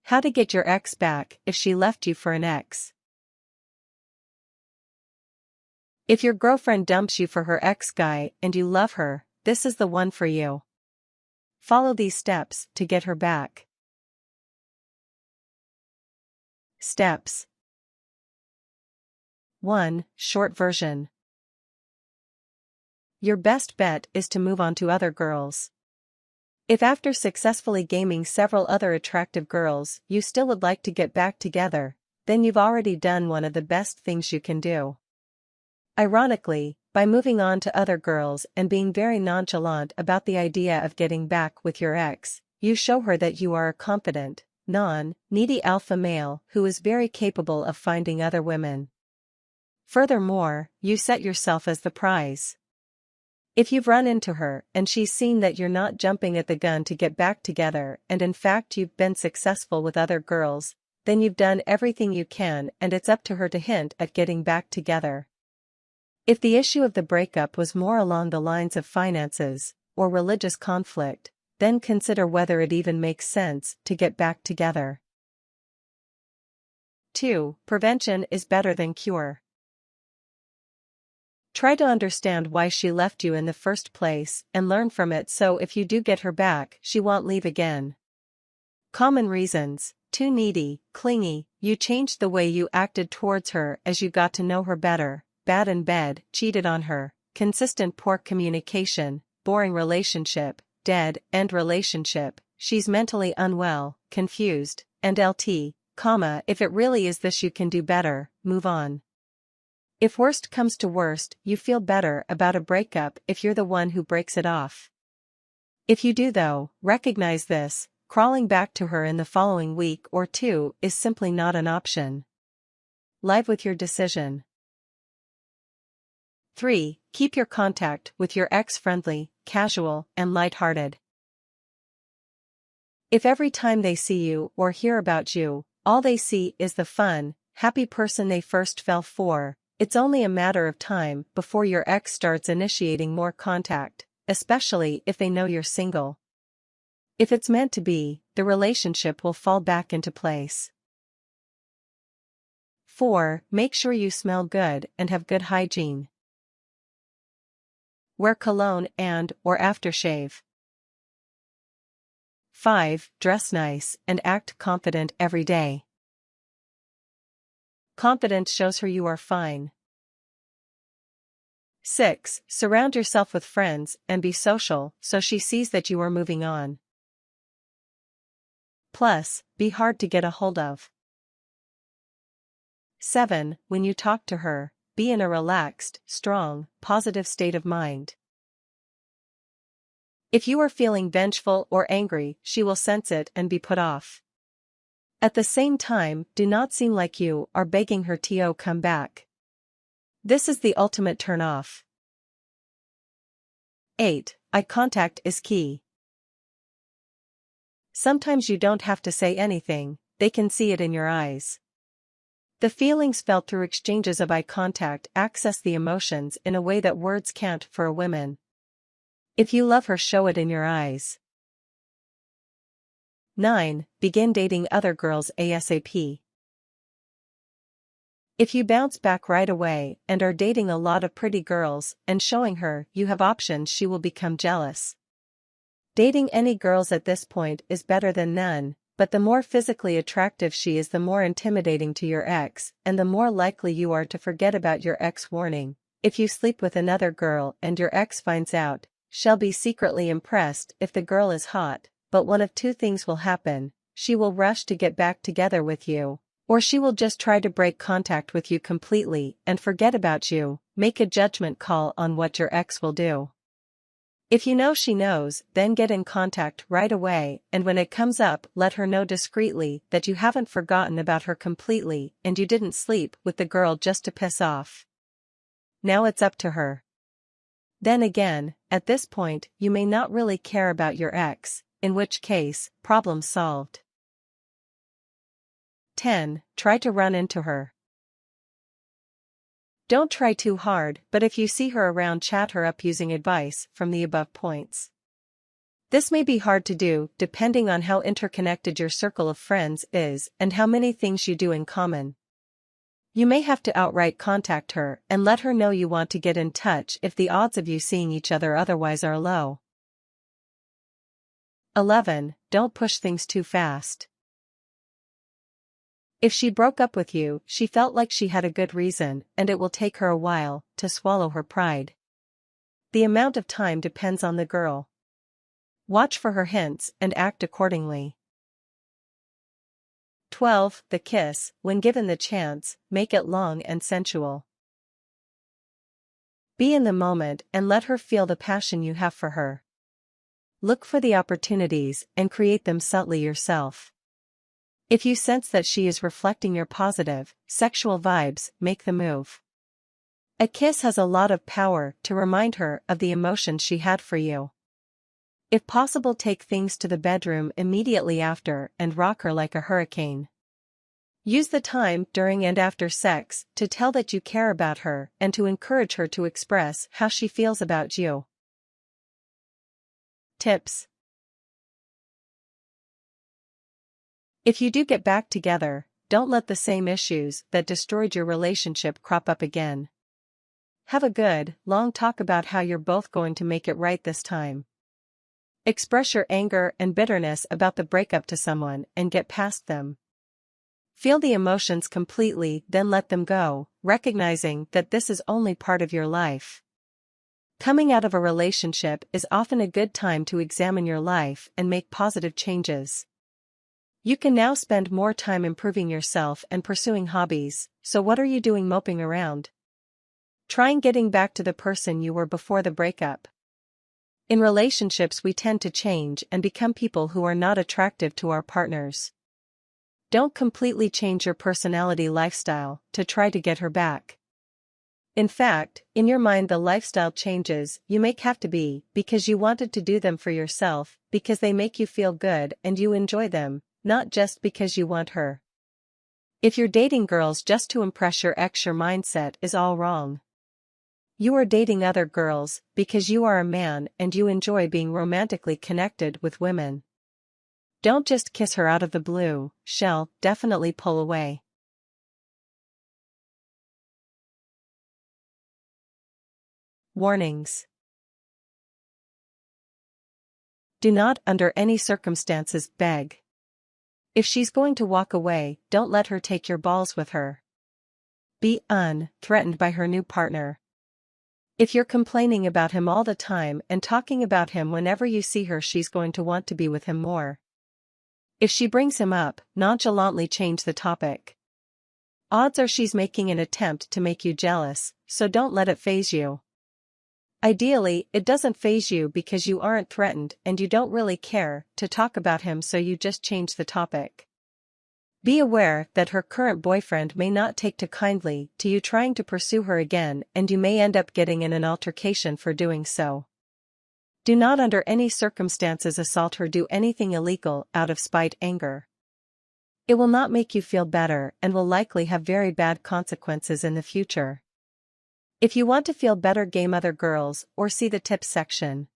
How to get your ex back if she left you for an ex. If your girlfriend dumps you for her ex-guy and you love her, this is the one for you. Follow these steps to get her back. Steps. 1. Short version. Your best bet is to move on to other girls. If after successfully gaming several other attractive girls you still would like to get back together, then you've already done one of the best things you can do. Ironically, by moving on to other girls and being very nonchalant about the idea of getting back with your ex, you show her that you are a confident, non-needy alpha male who is very capable of finding other women. Furthermore, you set yourself as the prize. If you've run into her and she's seen that you're not jumping at the gun to get back together and in fact you've been successful with other girls, then you've done everything you can and it's up to her to hint at getting back together. If the issue of the breakup was more along the lines of finances or religious conflict, then consider whether it even makes sense to get back together. 2. Prevention is better than cure. Try to understand why she left you in the first place and learn from it so if you do get her back, she won't leave again. Common reasons: too needy, clingy, you changed the way you acted towards her as you got to know her better, bad in bed, cheated on her, consistent poor communication, boring relationship, dead end relationship, she's mentally unwell, confused, and if it really is this you can do better, move on. If worst comes to worst, you feel better about a breakup if you're the one who breaks it off. If you do though, recognize this: crawling back to her in the following week or two is simply not an option. Live with your decision. 3. Keep your contact with your ex friendly, casual, and lighthearted. If every time they see you or hear about you, all they see is the fun, happy person they first fell for, it's only a matter of time before your ex starts initiating more contact, especially if they know you're single. If it's meant to be, the relationship will fall back into place. 4. Make sure you smell good and have good hygiene. Wear cologne and/or aftershave. 5. Dress nice and act confident every day. Confidence shows her you are fine. 6. Surround yourself with friends and be social so she sees that you are moving on. Plus, be hard to get a hold of. 7. When you talk to her, be in a relaxed, strong, positive state of mind. If you are feeling vengeful or angry, she will sense it and be put off. At the same time, do not seem like you are begging her to come back. This is the ultimate turn-off. 8. Eye contact is key. Sometimes you don't have to say anything, they can see it in your eyes. The feelings felt through exchanges of eye contact access the emotions in a way that words can't for a woman. If you love her, show it in your eyes. 9. Begin dating other girls ASAP. If you bounce back right away and are dating a lot of pretty girls and showing her you have options, she will become jealous. Dating any girls at this point is better than none, but the more physically attractive she is, the more intimidating to your ex, and the more likely you are to forget about your ex. Warning: if you sleep with another girl and your ex finds out, she'll be secretly impressed if the girl is hot, but one of two things will happen: she will rush to get back together with you, or she will just try to break contact with you completely and forget about you. Make a judgment call on what your ex will do. If you know she knows, then get in contact right away, and when it comes up, let her know discreetly that you haven't forgotten about her completely and you didn't sleep with the girl just to piss off. Now it's up to her. Then again, at this point, you may not really care about your ex, in which case, problem solved. 10. Try to run into her. Don't try too hard, but if you see her around, chat her up using advice from the above points. This may be hard to do depending on how interconnected your circle of friends is and how many things you do in common. You may have to outright contact her and let her know you want to get in touch if the odds of you seeing each other otherwise are low. 11. Don't push things too fast. If she broke up with you, she felt like she had a good reason, and it will take her a while to swallow her pride. The amount of time depends on the girl. Watch for her hints and act accordingly. 12. The kiss, when given the chance, make it long and sensual. Be in the moment and let her feel the passion you have for her. Look for the opportunities and create them subtly yourself. If you sense that she is reflecting your positive, sexual vibes, make the move. A kiss has a lot of power to remind her of the emotion she had for you. If possible, take things to the bedroom immediately after and rock her like a hurricane. Use the time during and after sex to tell that you care about her and to encourage her to express how she feels about you. Tips. If you do get back together, don't let the same issues that destroyed your relationship crop up again. Have a good, long talk about how you're both going to make it right this time. Express your anger and bitterness about the breakup to someone and get past them. Feel the emotions completely, then let them go, recognizing that this is only part of your life. Coming out of a relationship is often a good time to examine your life and make positive changes. You can now spend more time improving yourself and pursuing hobbies, so what are you doing moping around? Trying getting back to the person you were before the breakup. In relationships, we tend to change and become people who are not attractive to our partners. Don't completely change your personality lifestyle to try to get her back. In fact, in your mind the lifestyle changes you make have to be because you wanted to do them for yourself, because they make you feel good and you enjoy them, not just because you want her. If you're dating girls just to impress your ex, your mindset is all wrong. You are dating other girls because you are a man and you enjoy being romantically connected with women. Don't just kiss her out of the blue, she'll definitely pull away. Warnings. Do not under any circumstances beg. If she's going to walk away, don't let her take your balls with her. Be unthreatened by her new partner. If you're complaining about him all the time and talking about him whenever you see her, she's going to want to be with him more. If she brings him up, nonchalantly change the topic. Odds are she's making an attempt to make you jealous, so don't let it faze you. Ideally, it doesn't faze you because you aren't threatened and you don't really care to talk about him, so you just change the topic. Be aware that her current boyfriend may not take too kindly to you trying to pursue her again, and you may end up getting in an altercation for doing so. Do not under any circumstances assault her, do anything illegal out of spite, anger. It will not make you feel better and will likely have very bad consequences in the future. If you want to feel better, game other girls or see the tips section.